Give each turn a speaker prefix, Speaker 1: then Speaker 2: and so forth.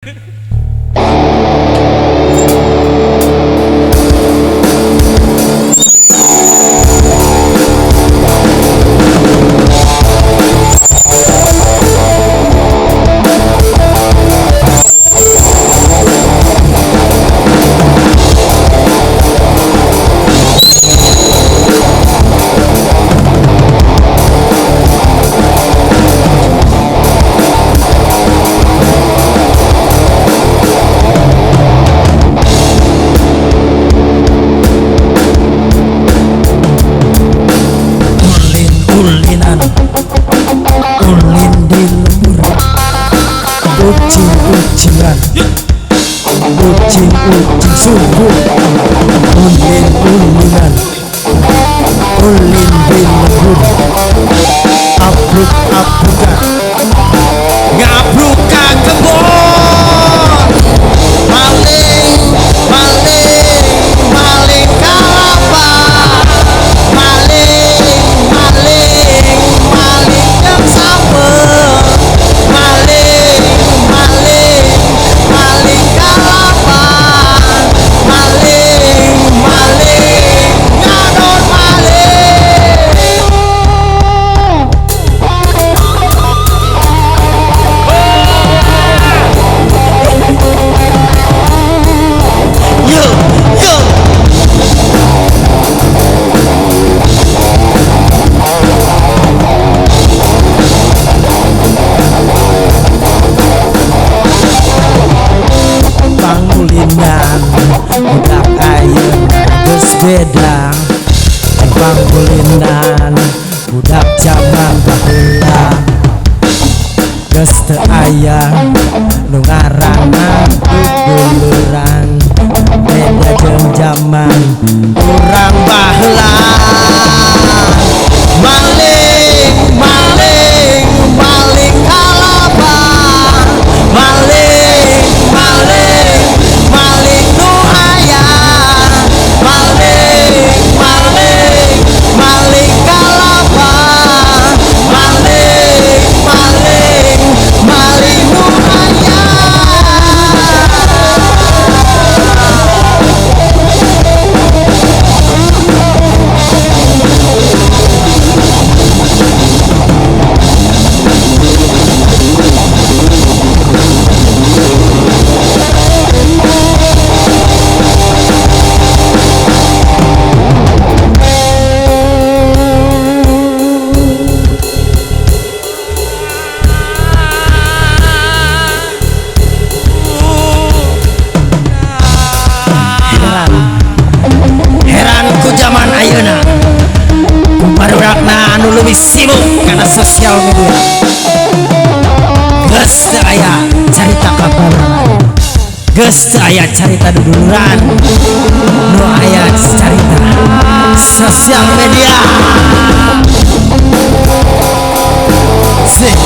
Speaker 1: Ulin di lembur, ucing-ucingan, ucing-ucing sungguh. Ulin-ulinan, ulin di lembur, abruk-abrukan, ngabruka kebon. Maling, maling, maling kalapa. Maling, maling, maling yang sabar. Maling, maling, maling kalapa. Maling, maling, ngadon maling. Yo, yo. Pangulinan budak ayeuna geus beda. Pangulinan budak zaman baheula geus teu aya nu ngaranna guguluran. Beda jeung zaman urang baheula. Maling, maling, maling kalapa. Maling, maling, maling nu aya. Maling, maling, maling kalapa. Maling, maling, maling nu aya. Heran ku zaman ayeuna, barurakna anu leuwih sibuk karena sosial media. Geus teu aya carita kabarengan, geus teu aya carita duduluran, nu aya carita sosial media. Sih.